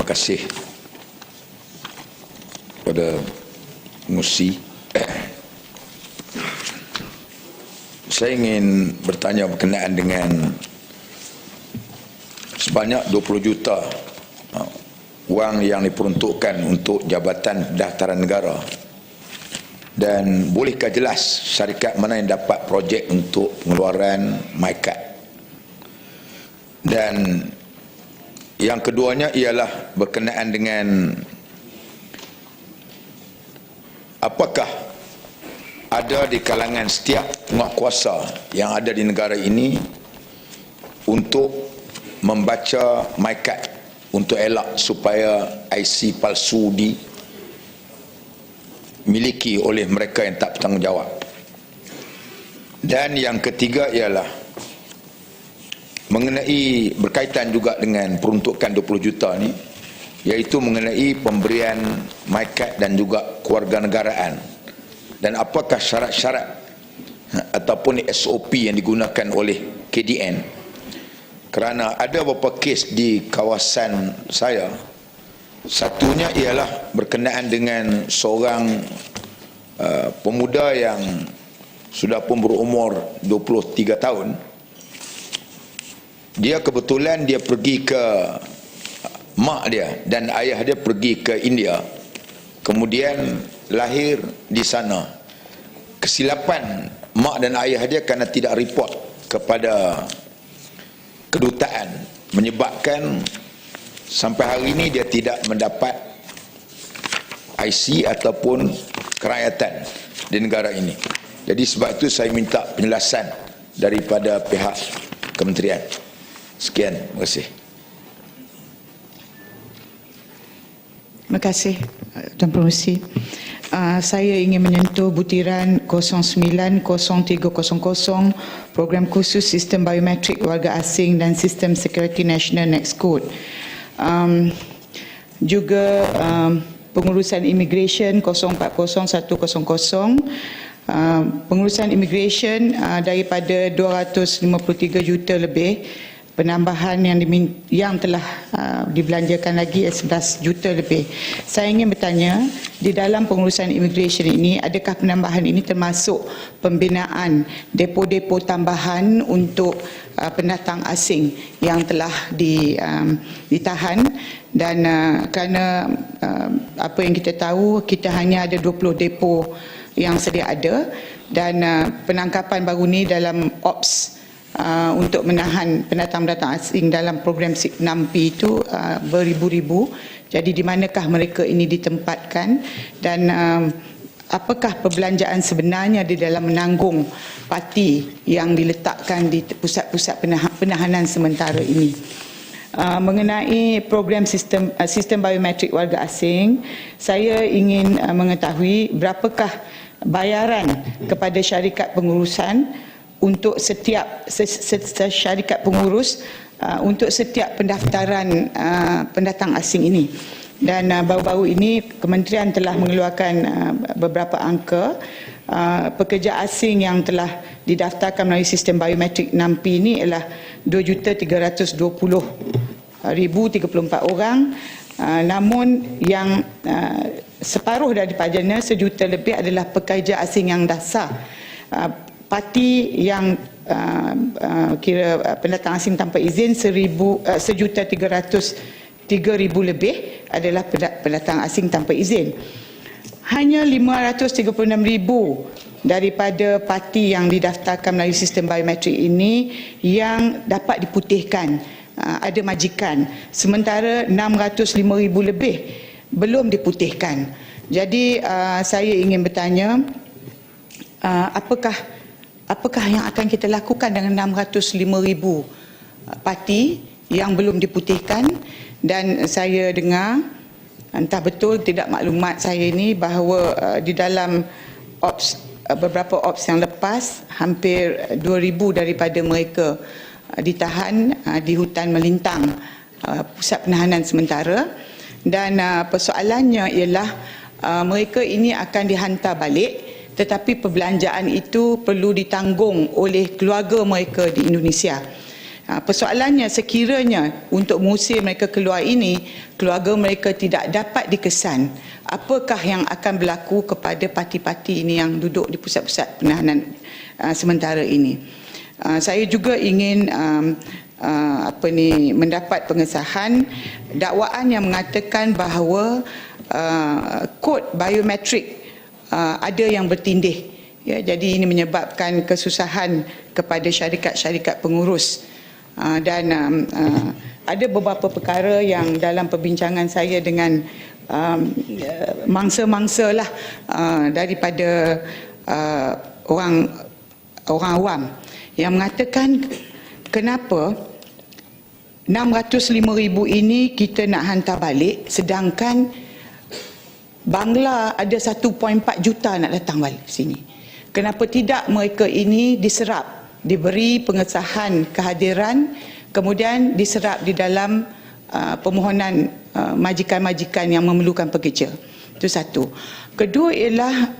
kasih kepada pengurusi. Saya ingin bertanya berkenaan dengan sebanyak 20 juta wang yang diperuntukkan untuk Jabatan Pendaftaran Negara, dan bolehkah jelas syarikat mana yang dapat projek untuk pengeluaran MyKad? Dan yang keduanya ialah berkenaan dengan apakah ada di kalangan setiap penguatkuasa yang ada di negara ini untuk membaca MyKad untuk elak supaya IC palsu dimiliki oleh mereka yang tak bertanggungjawab. Dan yang ketiga ialah mengenai berkaitan juga dengan peruntukan 20 juta ni, iaitu mengenai pemberian MyKad dan juga kewarganegaraan, dan apakah syarat-syarat ataupun SOP yang digunakan oleh KDN. Kerana ada beberapa kes di kawasan saya. Satunya ialah berkenaan dengan seorang pemuda yang sudah pun berumur 23 tahun. Dia kebetulan dia pergi ke mak dia dan ayah dia pergi ke India, kemudian lahir di sana. Kesilapan mak dan ayah dia kerana tidak report kepada kedutaan menyebabkan sampai hari ini dia tidak mendapat IC ataupun kerakyatan di negara ini. Jadi sebab itu saya minta penjelasan daripada pihak kementerian. Sekian, terima kasih. Terima kasih, Tuan Pengerusi. Saya ingin menyentuh butiran 090300 Program Khusus Sistem Biometrik Warga Asing dan Sistem Security Nasional Next Code. Juga pengurusan immigration 040100, pengurusan immigration daripada 253 juta lebih, penambahan yang telah dibelanjakan lagi 11 juta lebih. Saya ingin bertanya, di dalam pengurusan immigration ini, adakah penambahan ini termasuk pembinaan depo-depo tambahan untuk pendatang asing yang telah ditahan? Dan kerana apa yang kita tahu, kita hanya ada 20 depo yang sedia ada, dan penangkapan baru ni dalam ops untuk menahan pendatang-pendatang asing dalam program 6P itu beribu-ribu. Jadi di manakah mereka ini ditempatkan, dan apakah perbelanjaan sebenarnya di dalam menanggung parti yang diletakkan di pusat-pusat penahanan sementara ini? Mengenai program sistem biometrik warga asing, saya ingin mengetahui berapakah bayaran kepada syarikat pengurusan untuk setiap syarikat pengurus untuk setiap pendaftaran pendatang asing ini. Dan baru-baru ini kementerian telah mengeluarkan beberapa angka. Pekerja asing yang telah didaftarkan melalui sistem biometrik 6P ini ialah 2,320,034 orang. Namun yang separuh daripadanya, 1 juta lebih, adalah pekerja asing yang dasar. Parti yang kira pendatang asing tanpa izin 1,303,000 lebih adalah pendatang asing tanpa izin. Hanya 536,000 daripada parti yang didaftarkan melalui sistem biometrik ini yang dapat diputihkan, ada majikan, sementara 605,000 lebih belum diputihkan. Jadi saya ingin bertanya, apakah yang akan kita lakukan dengan 605,000 parti yang belum diputihkan? Dan saya dengar, entah betul tidak maklumat saya ini, bahawa di dalam beberapa ops yang lepas, hampir 2,000 daripada mereka ditahan di hutan melintang, pusat penahanan sementara. Dan persoalannya ialah mereka ini akan dihantar balik, tetapi perbelanjaan itu perlu ditanggung oleh keluarga mereka di Indonesia. Persoalannya sekiranya untuk mengusir mereka keluar ini, keluarga mereka tidak dapat dikesan, apakah yang akan berlaku kepada parti-parti ini yang duduk di pusat-pusat penahanan sementara ini. Saya juga ingin mendapat pengesahan dakwaan yang mengatakan bahawa kod biometrik ada yang bertindih. Ya, jadi ini menyebabkan kesusahan kepada syarikat-syarikat pengurus. Dan ada beberapa perkara yang dalam perbincangan saya dengan mangsa-mangsa lah daripada orang awam yang mengatakan kenapa 605,000 ini kita nak hantar balik sedangkan Bangla ada 1.4 juta nak datang balik sini. Kenapa tidak mereka ini diserap, diberi pengesahan kehadiran, kemudian diserap di dalam permohonan majikan-majikan yang memerlukan pekerja. Itu satu. Kedua ialah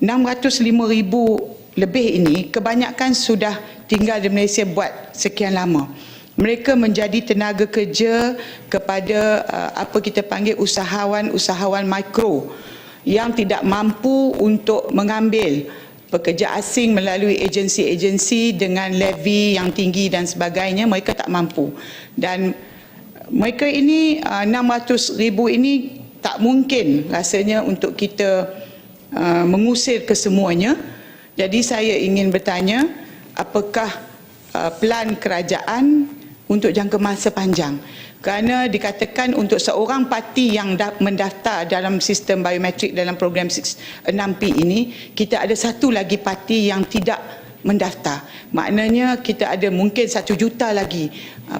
605,000 lebih ini kebanyakan sudah tinggal di Malaysia buat sekian lama. Mereka menjadi tenaga kerja kepada apa kita panggil usahawan-usahawan mikro yang tidak mampu untuk mengambil pekerja asing melalui agensi-agensi dengan levy yang tinggi dan sebagainya. Mereka tak mampu. Dan mereka ini 600,000 ini tak mungkin rasanya untuk kita mengusir kesemuanya. Jadi saya ingin bertanya, apakah plan kerajaan untuk jangka masa panjang? Kerana dikatakan untuk seorang parti yang mendaftar dalam sistem biometrik dalam program 6P ini, kita ada satu lagi parti yang tidak mendaftar. Maknanya kita ada mungkin 1 juta lagi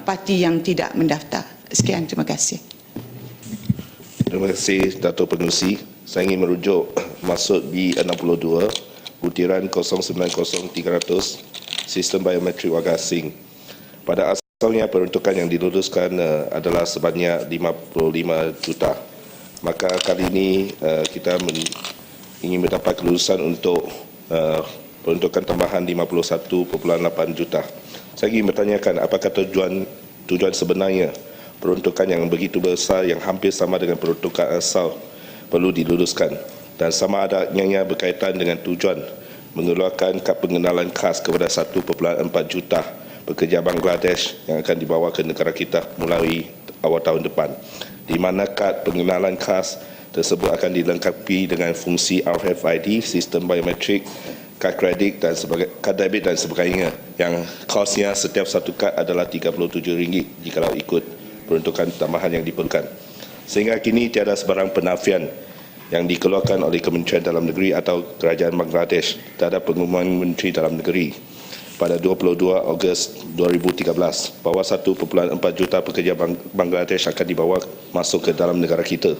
parti yang tidak mendaftar. Sekian, terima kasih. Terima kasih Dato' Pengerusi. Saya ingin merujuk maksud B62 butiran 090300 sistem biometrik warga asing. Pada asalnya peruntukan yang diluluskan adalah sebanyak 55 juta. Maka kali ini kita ingin mendapat kelulusan untuk peruntukan tambahan 51.8 juta. Saya ingin bertanyakan apakah tujuan sebenarnya peruntukan yang begitu besar yang hampir sama dengan peruntukan asal perlu diluluskan, dan sama adanya berkaitan dengan tujuan mengeluarkan kad pengenalan khas kepada 1.4 juta pekerja Bangladesh yang akan dibawa ke negara kita mulai awal tahun depan, di mana kad pengenalan khas tersebut akan dilengkapi dengan fungsi RFID, sistem biometrik, kad kredit dan kad debit dan sebagainya, yang kosnya setiap satu kad adalah RM37 jika ikut peruntukan tambahan yang diperlukan. Sehingga kini tiada sebarang penafian yang dikeluarkan oleh Kementerian Dalam Negeri atau Kerajaan Bangladesh terhadap pengumuman Menteri Dalam Negeri pada 22 Ogos 2013 bahawa 1.4 juta pekerja Bangladesh akan dibawa masuk ke dalam negara kita.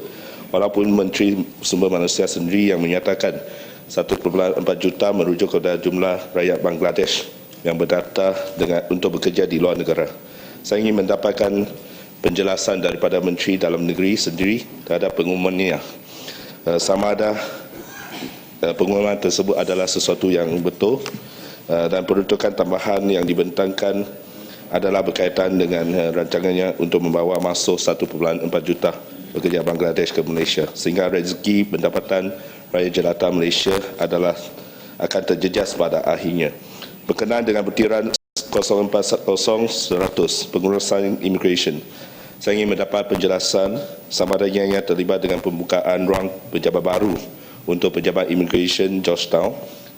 Walaupun Menteri Sumber Manusia sendiri yang menyatakan 1.4 juta merujuk kepada jumlah rakyat Bangladesh yang berdaftar untuk bekerja di luar negara. Saya ingin mendapatkan penjelasan daripada Menteri Dalam Negeri sendiri terhadap pengumumannya. Sama ada pengumuman tersebut adalah sesuatu yang betul dan peruntukan tambahan yang dibentangkan adalah berkaitan dengan rancangannya untuk membawa masuk 1.4 juta pekerja Bangladesh ke Malaysia, sehingga rezeki pendapatan rakyat jelata Malaysia akan terjejas pada akhirnya. Berkenaan dengan butiran 040100 pengurusan immigration, saya ingin mendapat penjelasan sama ada yang terlibat dengan pembukaan ruang pejabat baru untuk pejabat immigration Georgetown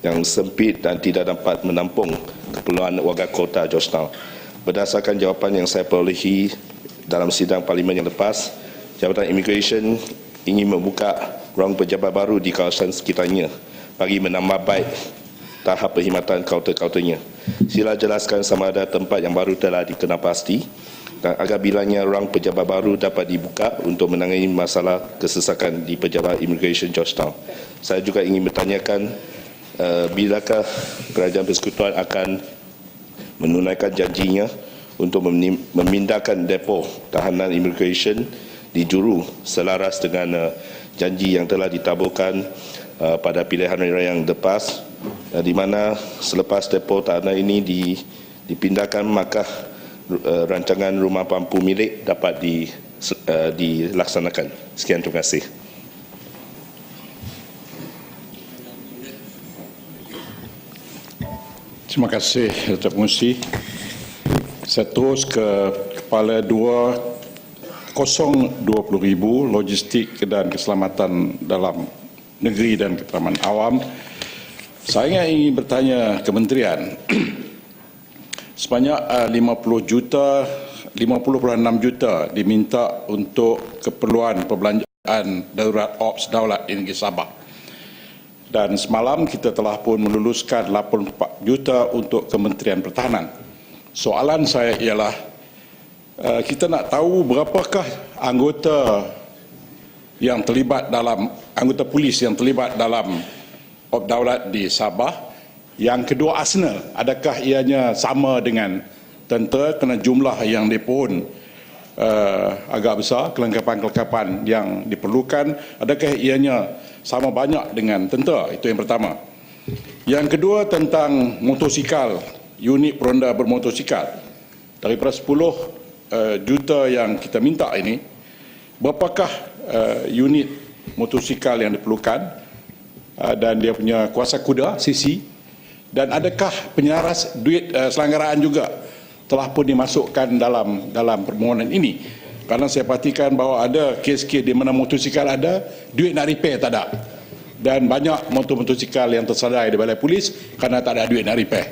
yang sempit dan tidak dapat menampung keperluan warga kota Georgetown. Berdasarkan jawapan yang saya perolehi dalam sidang parlimen yang lepas, Jabatan Immigration ingin membuka ruang pejabat baru di kawasan sekitarnya bagi menambah baik tahap perkhidmatan kaunter-kaunternya. Sila jelaskan sama ada tempat yang baru telah dikenal pasti dan agar bilanya ruang pejabat baru dapat dibuka untuk menangani masalah kesesakan di pejabat Immigration Georgetown. Saya juga ingin bertanyakan bilakah Kerajaan Persekutuan akan menunaikan janjinya untuk memindahkan depo tahanan immigration di Juru selaras dengan janji yang telah ditaburkan pada pilihan raya yang lepas, di mana selepas depo tahanan ini dipindahkan, maka rancangan rumah pampu milik dapat dilaksanakan. Sekian, terima kasih. Terima kasih, Datuk Pengerusi. Saya terus ke Kepala 2020,000 Logistik dan Keselamatan dalam Negeri dan Keselamatan Awam. Saya ingin bertanya Kementerian, sebanyak 50 juta, 50.6 juta diminta untuk keperluan perbelanjaan darurat Ops Daulat di negeri Sabah. Dan semalam kita telah pun meluluskan 84 juta untuk Kementerian Pertahanan. Soalan saya ialah, kita nak tahu berapakah anggota polis yang terlibat dalam Ops Daulat di Sabah. Yang kedua, Arsenal, adakah ianya sama dengan tentera kerana jumlah yang dipun agak besar, kelengkapan-kelengkapan yang diperlukan, adakah ianya sama banyak dengan tentera? Itu yang pertama. Yang kedua, tentang motosikal, unit peronda bermotosikal. Daripada 10 juta yang kita minta ini, berapakah unit motosikal yang diperlukan dan dia punya kuasa kuda, CC, dan adakah penyelaras duit selanggaraan juga telah pun dimasukkan dalam permohonan ini? Kerana saya perhatikan bahawa ada kes-kes di mana motosikal ada, duit nak repair tak ada. Dan banyak motosikal yang tersadai di balai polis kerana tak ada duit nak repair.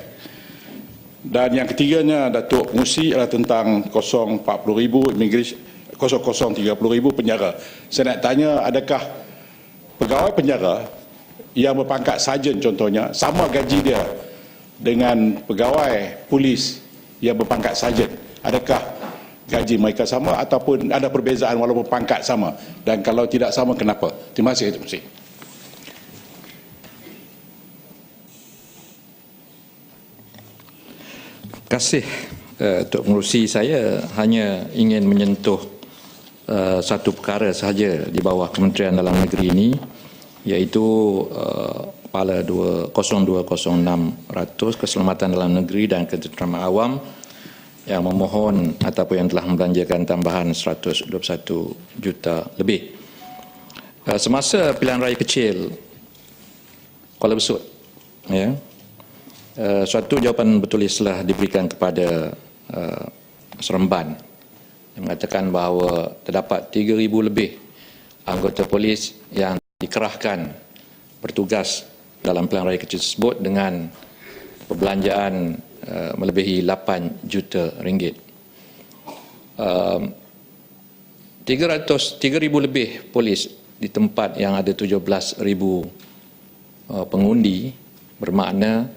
Dan yang ketiganya, Datuk Pengerusi, adalah tentang 040,000 immigration, 0030,000 penjara. Saya nak tanya, adakah pegawai penjara yang berpangkat sarjan contohnya, sama gaji dia dengan pegawai polis yang berpangkat sarjan? Adakah gaji mereka sama ataupun ada perbezaan walaupun pangkat sama? Dan kalau tidak sama, kenapa? Terima kasih, Datuk Pengerusi. Terima kasih, Datuk Pengerusi. Saya hanya ingin menyentuh satu perkara sahaja di bawah Kementerian Dalam Negeri ini, iaitu Kepala 020600 Keselamatan Dalam Negeri dan Ketenteraman Awam yang memohon ataupun yang telah membelanjakan tambahan 121 juta lebih. Semasa pilihan raya kecil Kuala Besut, ya, suatu jawapan bertulis telah diberikan kepada Seremban yang mengatakan bahawa terdapat 3,000 lebih anggota polis yang dikerahkan bertugas dalam pilihan raya kecil tersebut dengan perbelanjaan melebihi 8 juta ringgit. 3,000 lebih polis di tempat yang ada 17,000 pengundi bermakna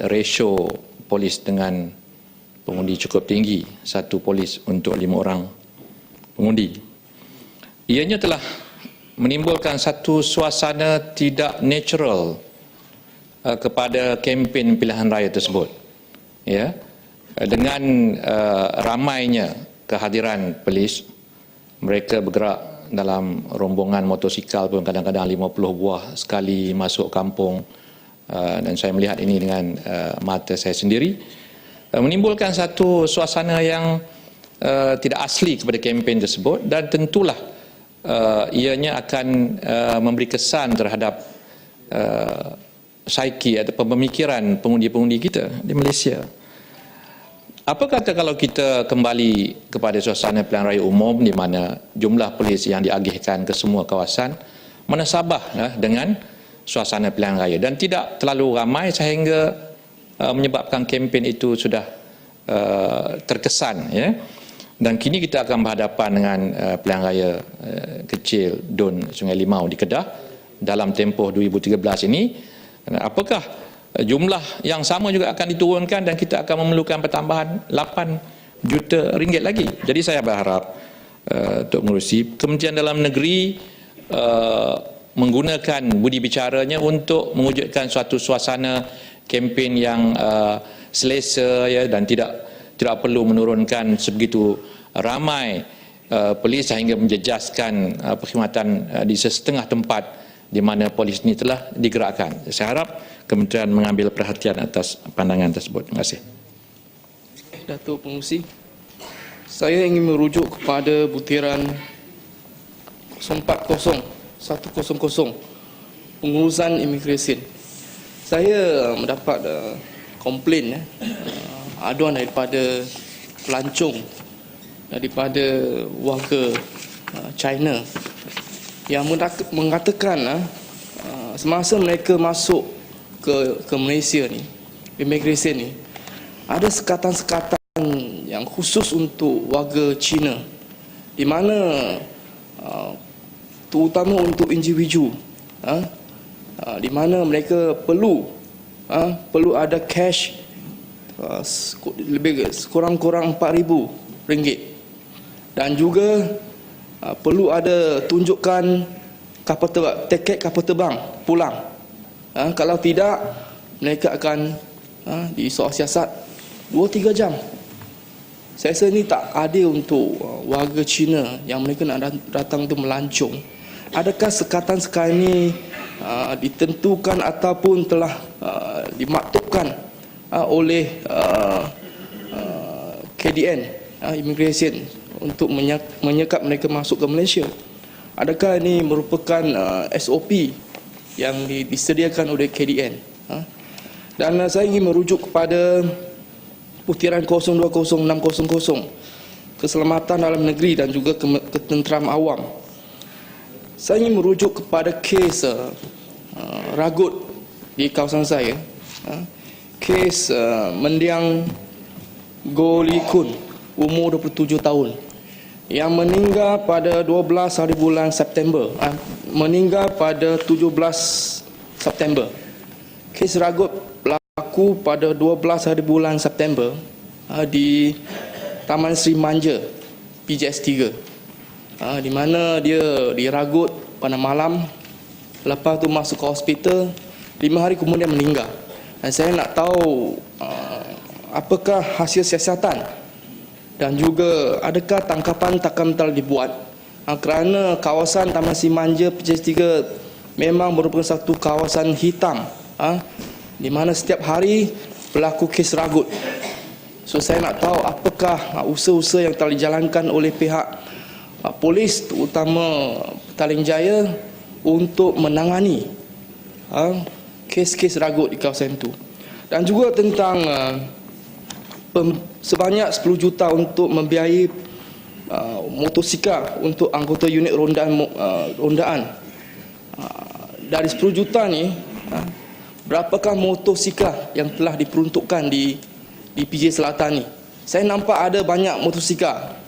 ratio polis dengan pengundi cukup tinggi, satu polis untuk 5 orang pengundi. Ianya telah menimbulkan satu suasana tidak natural kepada kempen pilihan raya tersebut. Ya, dengan ramainya kehadiran polis, mereka bergerak dalam rombongan motosikal pun kadang-kadang 50 buah sekali masuk kampung, dan saya melihat ini dengan mata saya sendiri, menimbulkan satu suasana yang tidak asli kepada kempen tersebut, dan tentulah ianya akan memberi kesan terhadap psiki atau pemikiran pengundi-pengundi kita di Malaysia. Apa kata kalau kita kembali kepada suasana pilihan raya umum di mana jumlah polis yang diagihkan ke semua kawasan menasabah dengan suasana pilihan raya dan tidak terlalu ramai sehingga menyebabkan kempen itu sudah terkesan, ya. Dan kini kita akan berhadapan dengan pilihan raya kecil DUN Sungai Limau di Kedah dalam tempoh 2013 ini. Apakah jumlah yang sama juga akan diturunkan dan kita akan memerlukan pertambahan 8 juta ringgit lagi? Jadi saya berharap Datuk Pengerusi, Kementerian Dalam Negeri menggunakan budi bicaranya untuk mewujudkan suatu suasana kempen yang selesa, ya, dan tidak perlu menurunkan sebegitu ramai polis sehingga menjejaskan perkhidmatan di setengah tempat di mana polis ini telah digerakkan. Saya harap Kementerian mengambil perhatian atas pandangan tersebut. Terima kasih. Datuk Pengerusi. Saya ingin merujuk kepada butiran 040-100 pengurusan imigresen. Saya mendapat komplain aduan daripada pelancong daripada warga China yang mengatakan semasa mereka masuk ke Malaysia ni, imigresen ni, ada sekatan-sekatan yang khusus untuk warga Cina, di mana terutama untuk individu, di mana mereka perlu ada cash lebih kurang-kurang RM4,000 dan juga perlu ada tunjukkan tiket kapal terbang pulang. Kalau tidak, mereka akan disoal siasat 2-3 jam. Saya rasa ini tak adil untuk warga Cina yang mereka nak datang untuk melancong. Adakah sekatan-sekatan ini ditentukan ataupun telah dimaktubkan oleh KDN, Immigration, untuk menyekap mereka masuk ke Malaysia? Adakah ini merupakan SOP yang disediakan oleh KDN? Dan saya ingin merujuk kepada butiran 020600 keselamatan dalam negeri dan juga ketenteram awam. Saya ingin merujuk kepada kes ragut di kawasan saya, kes mendiang Goh Lee Kun, umur 27 tahun, yang meninggal pada 12 hari bulan September, meninggal pada 17 September. Kes ragut berlaku pada 12 hari bulan September di Taman Sri Manja, PJS 3, di mana dia diragut pada malam, lepas tu masuk ke hospital, 5 hari kemudian meninggal. Dan saya nak tahu apakah hasil siasatan dan juga adakah tangkapan takkan telah dibuat, kerana kawasan Taman Sri Manja PJS 3 memang merupakan satu kawasan hitam, di mana setiap hari berlaku kes ragut. So saya nak tahu apakah usaha-usaha yang telah dijalankan oleh pihak polis, terutama Petaling Jaya, untuk menangani kes-kes ragut di kawasan itu. Dan juga tentang sebanyak 10 juta untuk membiayai motosikal untuk anggota unit rondaan. Dari 10 juta ni, berapakah motosikal yang telah diperuntukkan di PJ Selatan ni? Saya nampak ada banyak motosikal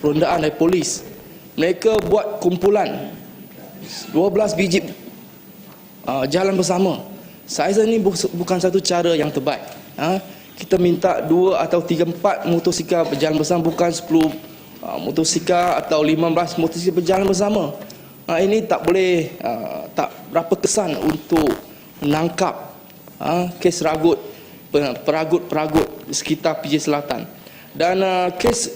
rondaan dari polis. Mereka buat kumpulan 12 biji jalan bersama. Saya rasa ini bukan satu cara yang terbaik. Kita minta 2 atau 3, 4 motosikal berjalan bersama, bukan 10 motosikal atau 15 motosikal berjalan bersama. Ini tak boleh, tak berapa kesan untuk menangkap kes ragut, peragut-peragut di sekitar PJ Selatan. Dan kes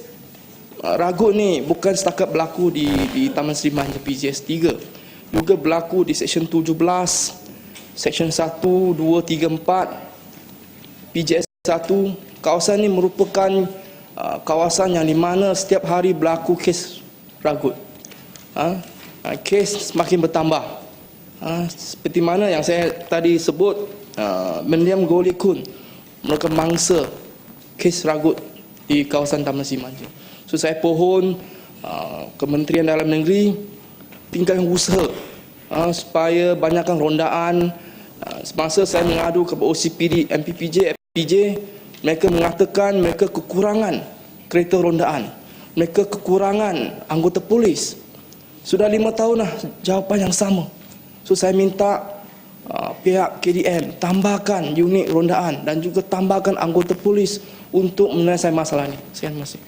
ragut ni bukan setakat berlaku di Taman Sri Manja PJS 3, juga berlaku di Seksyen 17, Seksyen 1, 2, 3, 4 PJS 1. Kawasan ini merupakan kawasan yang di mana setiap hari berlaku kes ragut. Kes semakin bertambah. Seperti mana yang saya tadi sebut, mendiam Goh Lee Kun merupakan mangsa kes ragut di kawasan Taman Sri Manja. So saya pohon Kementerian Dalam Negeri tingkatkan usaha supaya banyakkan rondaan. Semasa saya mengadu ke OCPD, MPPJ, FPJ, mereka mengatakan mereka kekurangan kereta rondaan, mereka kekurangan anggota polis. Sudah 5 tahun dah jawapan yang sama. So saya minta pihak KDM tambahkan unit rondaan dan juga tambahkan anggota polis untuk menyelesaikan masalah ini. Sekian, terima kasih.